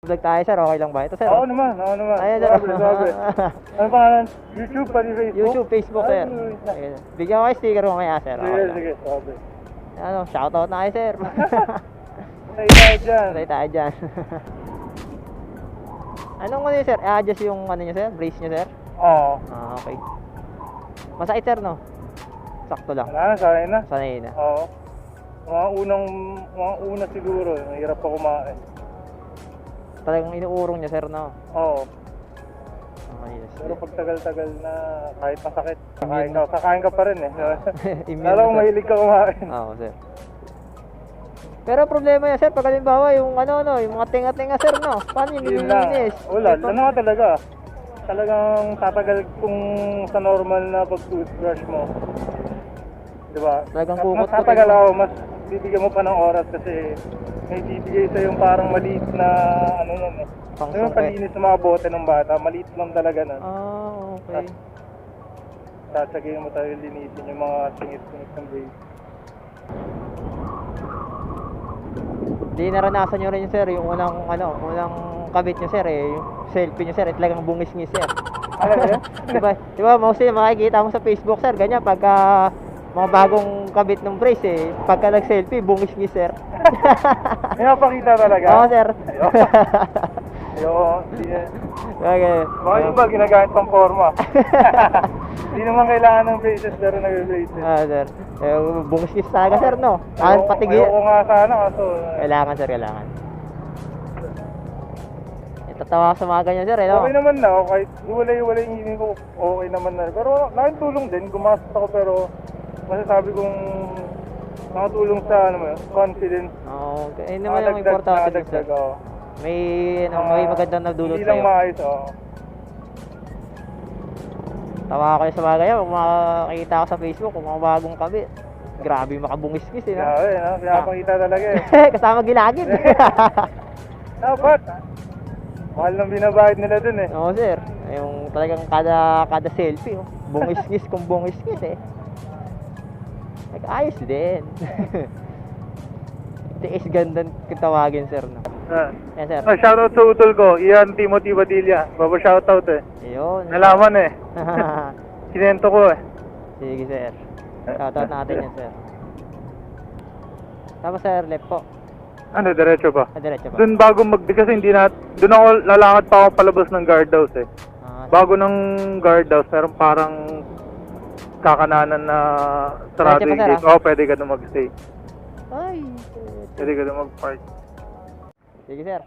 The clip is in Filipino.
Vlog tayo sir, okay lang ba? Ito sir. Oo naman. Ayan sir. Sabi. Ano pangalan? YouTube, pati Facebook? YouTube, Facebook sir. Ayan. Bigyan ko kayo sticker mamaya sir. Okay lang. Sige, sabi. Ano, shoutout na kayo sir. Patay tayo dyan. Patay tayo dyan. Anong ano yun sir? I-adjust yung ano nyo sir? Brace nyo sir? Oo. Ah, okay. Masakit sir no? Sakto lang. Wala na, sanay na. Sanay na. Oo. Mga una siguro, nahirap pa kumain. Talagang inuurong niya sir no? Oo. Ayos. Pero pag tagal-tagal na, kahit masakit, kakain ka pa rin eh. Immune Lalo kung na, sir. mahilig ka kumain. Oo sir. Pero problema yan sir, pag halimbawa yung yung mga tinga-tinga sir no? Paano yung Yun lang. nililinis? Wala, ano nga talaga. Talagang tatagal kung sa normal na pag-toothbrush mo. Diba? Talagang Mas kukot-kutin tatagal mo. ako, mas bibigyan mo pa ng oras kasi may bibigay sa yung parang maliit na ano yan eh. Pang Ano yung sungkit. palinis ng mga bote ng bata, maliit lang talaga nun. Ah, okay. Tatsagihin mo tayo linisin yung mga singit-singit ng brace. Di naranasan nyo rin sir, yung unang kabit nyo sir eh, yung selfie nyo sir, talagang bungis-ngis sir. Alam mo yun? diba mostly makikita mo sa Facebook sir, ganyan pagka mga bagong kabit ng brace eh, pagka nag-selfie, bungis-ngis sir. May napakita talaga. Oo sir. Ayoko, hindi na. Okay. Baka yung ba ginagamit pang forma? Hindi naman kailangan ng braces pero nag-braces. Sir. Bungis-ngis talaga sir no? Patigil. Ayoko nga sana kaso. Kailangan sir, kailangan. Tatawa ako sa mga ganyan sir eh no? Okay naman na, kahit hiwalay-hiwalay yung hinin ko, okay naman na. Pero laking tulong din, gumastos ako pero masasabi kong nakatulong sa confidence. Oo, yun naman yung importante din sir. Nakadagdag ako. May magandang nagdulot Hindi lang sa'yo. maayos, oo. Tawa ako sa mga ganyan, kung makakita ko sa Facebook, kung mga bagong kabit. Grabe makabungis-ngis eh no? Grabe, no? Pinapakita talaga eh. Kasama gilagid. Dapat. Mahal nang binabayad nila dun eh. Oo sir, yung talagang kada selfie, oh. Bungis-ngis kung bungis-ngis eh. Ayos din. Tiis ganda kung tawagin sir no? Yan sir. Shoutout sa utol ko, Ian Timothy Badilla. Baba shoutout eh. Ayun. Nalaman eh. Kinento ko eh. Sige sir. Shoutout natin yan sir. Tapos sir, left po. Ano, diretso ba? Diretso ba? Doon bago kasi hindi na, doon ako lalakad pa ako palabas ng guardhouse eh. Bago ng guardhouse, meron parang kakananan na sarado Diretso pa, yung sir, gate. Oo, pwede ka doon mag-stay. Ay. Pwede ka doon mag-park. Sige sir.